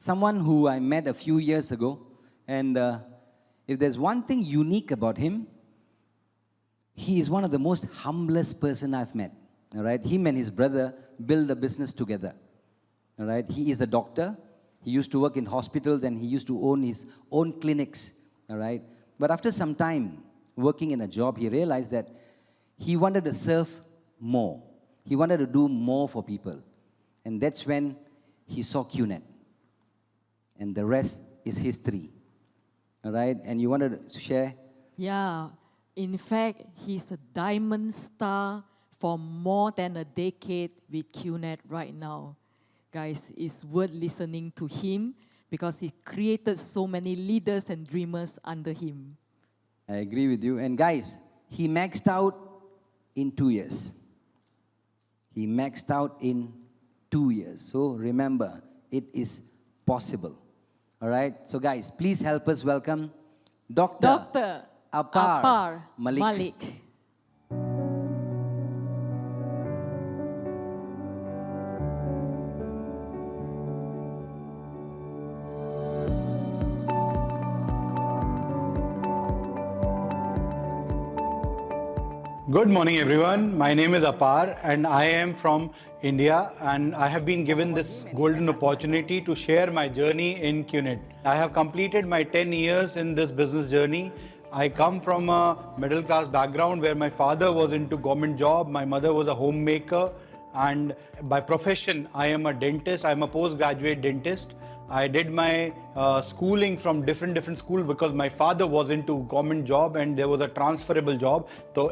someone who I met a few years ago. And if there's one thing unique about him, he is one of the most humblest person I've met. All right, him and his brother build a business together. All right, he is a doctor. He used to work in hospitals and he used to own his own clinics. All right, but after some time working in a job, he realized that he wanted to serve more. He wanted to do more for people, and that's when he saw QNet, and the rest is history. All right, and you wanted to share? Yeah, in fact, he's a diamond star for more than a decade with QNet right now. Guys, it's worth listening to him because he created so many leaders and dreamers under him. I agree with you. And guys, he maxed out in 2 years. He maxed out in 2 years. So remember, it is possible. All right? So guys, please help us welcome Dr. Apar Malik. Good morning everyone, my name is Apar and I am from India and I have been given this golden opportunity to share my journey in QNet. I have completed my 10 years in this business journey. I come from a middle class background where my father was into government job, my mother was a homemaker, and by profession I am a dentist, I am a postgraduate dentist. I did my schooling from different schools because my father was into government job and there was a transferable job. So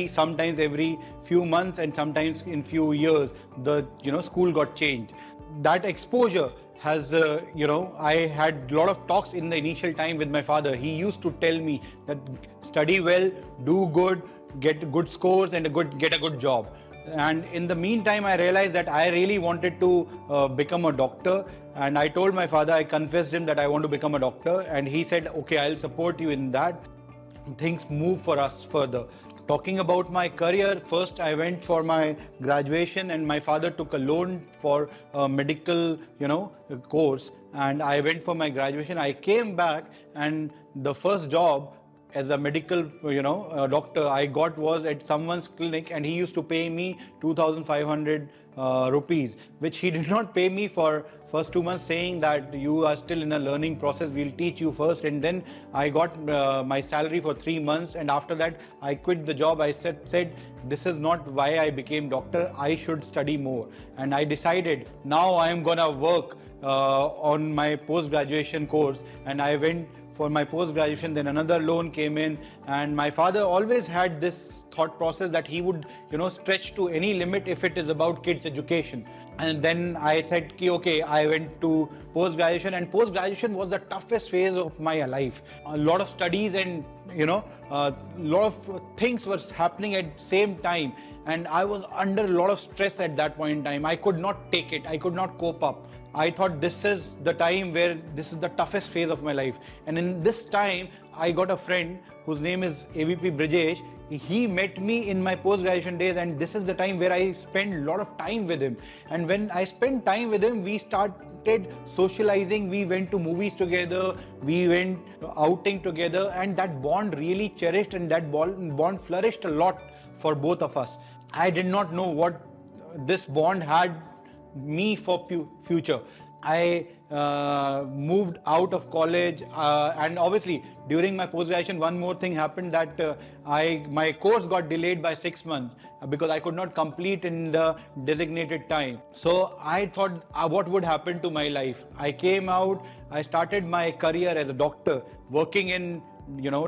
sometimes every few months and sometimes in few years, the school got changed. That exposure has, I had a lot of talks in the initial time with my father. He used to tell me that study well, do good, get good scores and get a good job. And in the meantime, I realized that I really wanted to become a doctor. And I told my father, I confessed him that I want to become a doctor. And he said, okay, I'll support you in that. Things move for us further. Talking about my career, first I went for my graduation and my father took a loan for a medical, course. And I went for my graduation. I came back and the first job as a medical, doctor I got was at someone's clinic, and he used to pay me 2,500 rupees, which he did not pay me for first 2 months, saying that you are still in a learning process, we'll teach you first. And then I got my salary for 3 months, and after that I quit the job. I said this is not why I became doctor, I should study more. And I decided now I am gonna work on my post-graduation course, and I went for my post-graduation. Then another loan came in, and my father always had this thought process that he would stretch to any limit if it is about kids education. And then I said okay, I went to post-graduation, and post-graduation was the toughest phase of my life. A lot of studies and a lot of things were happening at same time, and I was under a lot of stress at that point in time. I could not take it, I could not cope up. I thought this is the time where this is the toughest phase of my life. And in this time, I got a friend whose name is AVP Brijesh. He met me in my post-graduation days, and this is the time where I spent a lot of time with him. And when I spent time with him, we started socializing. We went to movies together, we went outing together, and that bond really cherished, and that bond flourished a lot for both of us. I did not know what this bond had me for future. I moved out of college, and obviously during my post-graduation one more thing happened, that my course got delayed by 6 months because I could not complete in the designated time. So I thought what would happen to my life. I came out, I started my career as a doctor, working in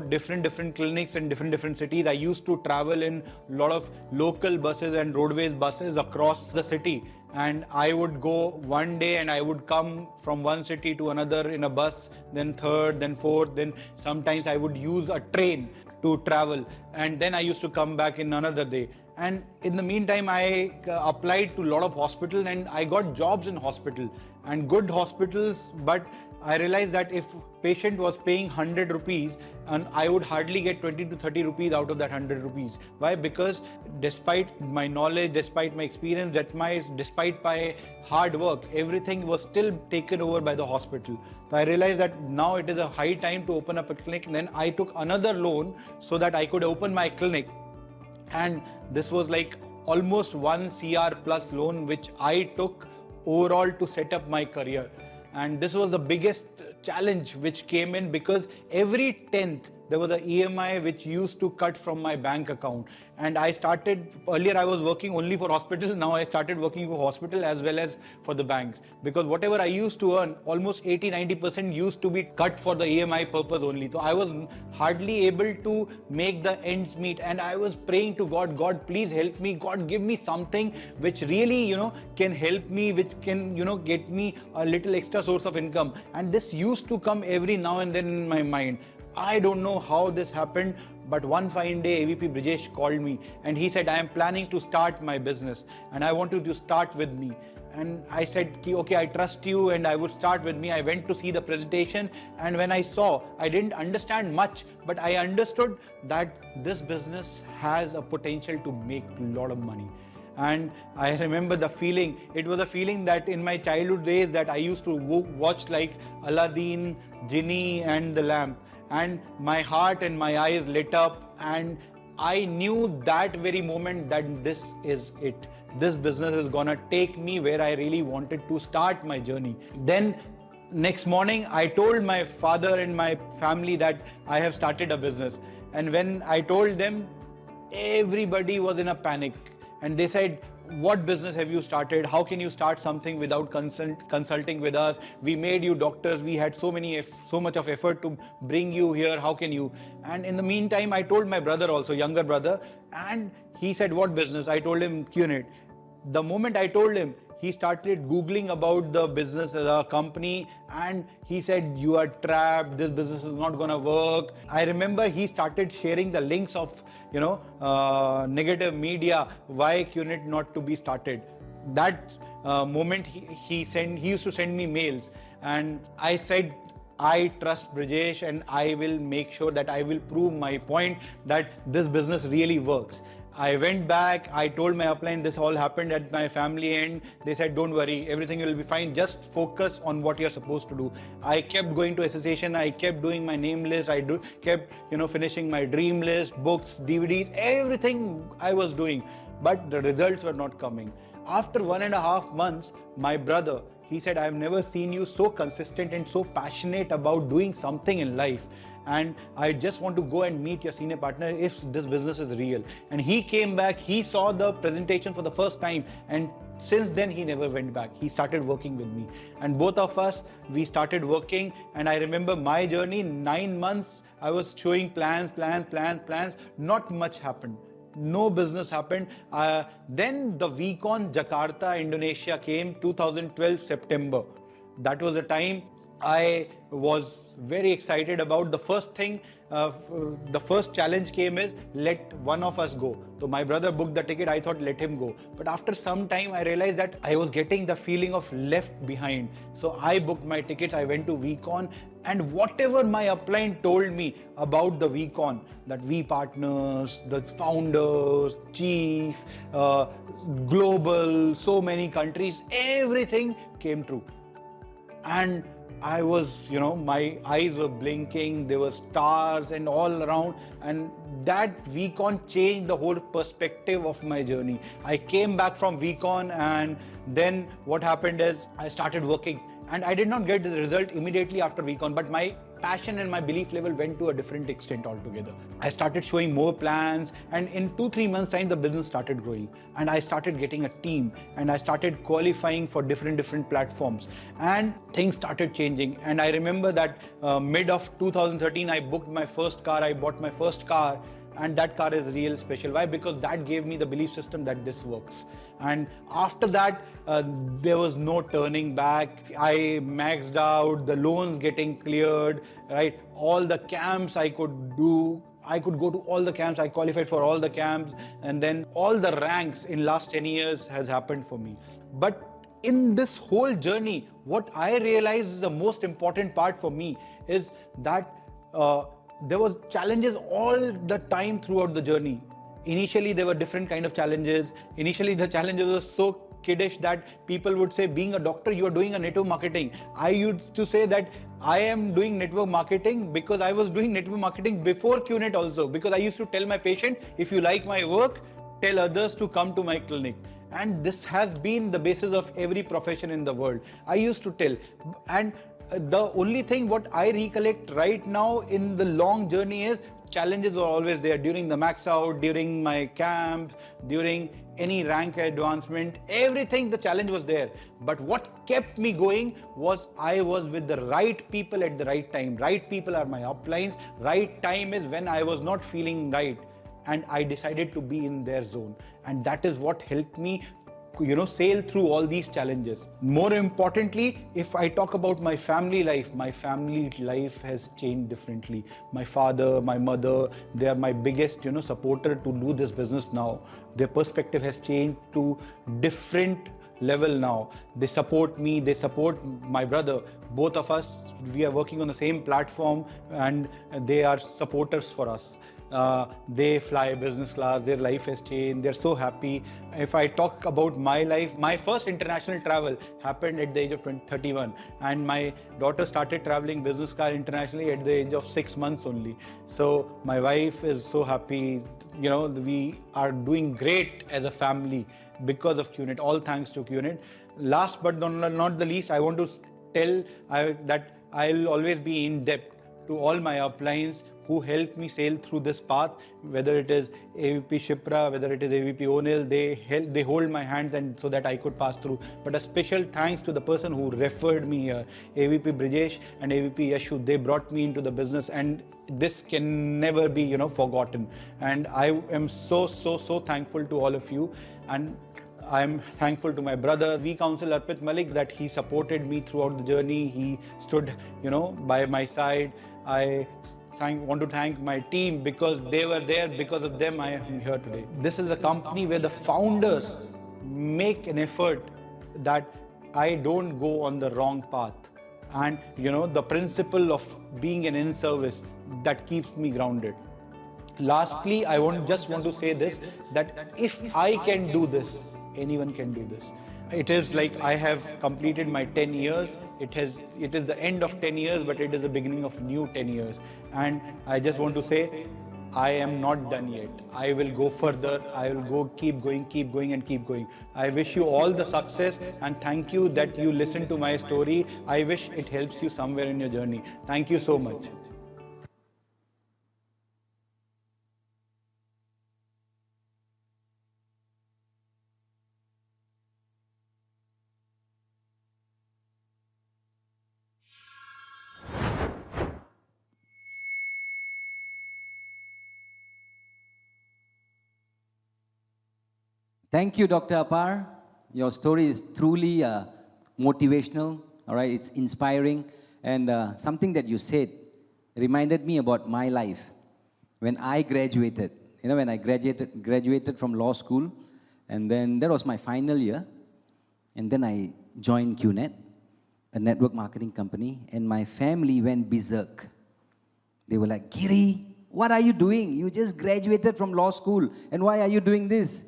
different clinics in different cities. I used to travel in a lot of local buses and roadways buses across the city, and I would go one day and I would come from one city to another in a bus, then third, then fourth, then sometimes I would use a train to travel, and then I used to come back in another day. And in the meantime, I applied to a lot of hospitals and I got jobs in hospital and good hospitals. But I realized that if patient was paying 100 rupees, and I would hardly get 20 to 30 rupees out of that 100 rupees. Why? Because despite my knowledge, despite my experience, despite my hard work, everything was still taken over by the hospital. So I realized that now it is a high time to open up a clinic. And then I took another loan so that I could open my clinic. And this was like almost 1 CR plus loan which I took overall to set up my career. And this was the biggest challenge which came in, because every 10th there was an EMI which used to cut from my bank account. And I started, earlier I was working only for hospitals, now I started working for hospital as well as for the banks. Because whatever I used to earn, almost 80-90% used to be cut for the EMI purpose only. So I was hardly able to make the ends meet. And I was praying to God, God, please help me. God, give me something which really, can help me, which can, get me a little extra source of income. And this used to come every now and then in my mind. I don't know how this happened, but one fine day AVP Brijesh called me and he said, I am planning to start my business and I want you to start with me. And I said, okay, I trust you and I would start with me. I went to see the presentation, and when I saw, I didn't understand much, but I understood that this business has a potential to make a lot of money. And I remember the feeling, it was a feeling that in my childhood days that I used to watch like Aladdin, Genie and the lamp. And my heart and my eyes lit up, and I knew that very moment that this is it. This business is gonna take me where I really wanted to start my journey. Then next morning, I told my father and my family that I have started a business. And when I told them, everybody was in a panic. And they said, what business have you started? How can you start something without consulting with us? We made you doctors. We had so much of effort to bring you here. How can you? And in the meantime, I told my brother also, younger brother, and he said, what business? I told him QNet. The moment I told him, he started Googling about the business, the company, and he said, you are trapped. This business is not going to work. I remember he started sharing the links of negative media, why QNet not to be started. That moment he used to send me mails, and I said, I trust Brijesh and I will make sure that I will prove my point that this business really works. I went back, I told my upline this all happened at my family end. They said, don't worry, everything will be fine. Just focus on what you're supposed to do. I kept going to association. I kept doing my name list. I kept, finishing my dream list, books, DVDs, everything I was doing. But the results were not coming. After 1.5 months, my brother, he said, I've never seen you so consistent and so passionate about doing something in life. And I just want to go and meet your senior partner if this business is real. And he came back, he saw the presentation for the first time, and since then he never went back. He started working with me, and both of us, we started working. And I remember my journey, 9 months, I was showing plans, not much happened. No business happened. Then the VCon Jakarta, Indonesia came 2012 September. That was the time I was very excited about. The first thing, the first challenge came is let one of us go. So my brother booked the ticket. I thought let him go. But after some time, I realized that I was getting the feeling of left behind. So I booked my tickets. I went to VCon, and whatever my upline told me about the VCon, that V partners, the founders, chief, global, so many countries, everything came true. And I was, my eyes were blinking, there were stars and all around, and that VCon changed the whole perspective of my journey. I came back from VCon, and then what happened is I started working, and I did not get the result immediately after VCon, but my passion and my belief level went to a different extent altogether. I started showing more plans, and in 2-3 months time the business started growing, and I started getting a team, and I started qualifying for different platforms, and things started changing. And I remember that mid of 2013 I booked my first car, I bought my first car, and that car is real special. Why? Because that gave me the belief system that this works. And after that, there was no turning back. I maxed out, the loans getting cleared, right? All the camps I could do, I could go to all the camps. I qualified for all the camps, and then all the ranks in last 10 years has happened for me. But in this whole journey, what I realized is the most important part for me is that there was challenges all the time throughout the journey. Initially, there were different kind of challenges. Initially, the challenges were so kiddish that people would say, being a doctor, you are doing a network marketing. I used to say that I am doing network marketing because I was doing network marketing before QNet also, because I used to tell my patient, if you like my work, tell others to come to my clinic. And this has been the basis of every profession in the world. I used to tell. And the only thing what I recollect right now in the long journey is challenges were always there during the max out, during my camp, during any rank advancement, everything, the challenge was there. But what kept me going was I was with the right people at the right time. Right people are my uplines. Right time is when I was not feeling right, and I decided to be in their zone. And that is what helped me sail through all these challenges. More importantly, if I talk about my family life has changed differently. My father, my mother, they are my biggest supporter to do this business now. Their perspective has changed to different level now. They support me, they support my brother. Both of us, we are working on the same platform, and they are supporters for us. They fly business class, their life has changed, they're so happy. If I talk about my life, my first international travel happened at the age of 31, and my daughter started traveling business car internationally at the age of 6 months only. So my wife is so happy. We are doing great as a family because of QNet, all thanks to QNet. Last but not the least, I want to tell that I'll always be in debt to all my uplines who helped me sail through this path, whether it is AVP Shipra, whether it is AVP Onil, they hold my hands and so that I could pass through. But a special thanks to the person who referred me here, AVP Brijesh and AVP Yashu. They brought me into the business, and this can never be forgotten. And I am so thankful to all of you. And I'm thankful to my brother, V Counsel Arpit Malik, that he supported me throughout the journey. He stood, by my side. I want to thank my team because they were there. Because of them, I am here today. This is a company where the founders make an effort that I don't go on the wrong path. And, the principle of being an in-service, that keeps me grounded. Lastly, I just want to say this, that if I can do this, anyone can do this. It is like I have completed my 10 years. It is the end of 10 years, but it is the beginning of new 10 years. And I just want to say, I am not done yet. I will go further. I will keep going. I wish you all the success, and thank you that you listen to my story. I wish it helps you somewhere in your journey. Thank you so much. Thank you, Dr. Apar. Your story is truly motivational, all right? It's inspiring. And something that you said reminded me about my life. When I graduated, when I graduated from law school, and then that was my final year, and then I joined QNet, a network marketing company, and my family went berserk. They were like, Giri, what are you doing? You just graduated from law school, and why are you doing this?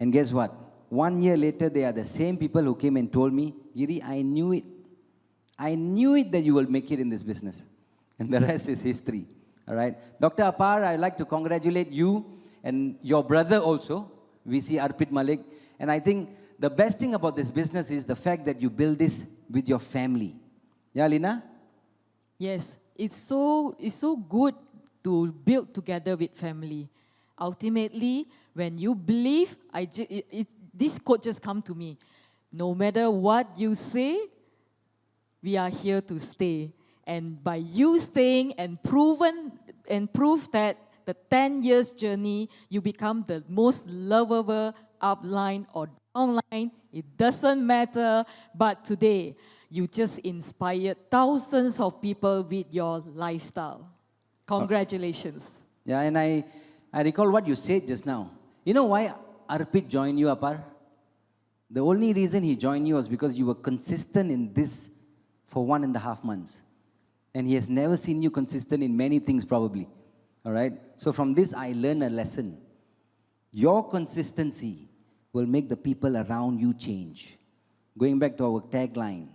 And guess what? 1 year later, they are the same people who came and told me, Giri, I knew it. I knew it that you will make it in this business. And the rest is history. All right? Dr. Apar, I'd like to congratulate you and your brother also, VC Arpit Malik. And I think the best thing about this business is the fact that you build this with your family. Yeah, Lina? Yes, it's so good to build together with family. Ultimately, when you believe, this quote just come to me. No matter what you say, we are here to stay. And by you staying and prove that the 10 years journey, you become the most lovable upline or downline. It doesn't matter. But today, you just inspired thousands of people with your lifestyle. Congratulations. Yeah, and I recall what you said just now. You know why Arpit joined you, Apar? The only reason he joined you was because you were consistent in this for 1.5 months. And he has never seen you consistent in many things, probably. All right? So from this, I learned a lesson. Your consistency will make the people around you change. Going back to our tagline,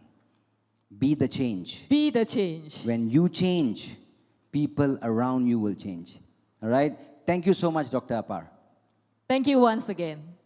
be the change. Be the change. When you change, people around you will change. All right? Thank you so much, Dr. Apar. Thank you once again.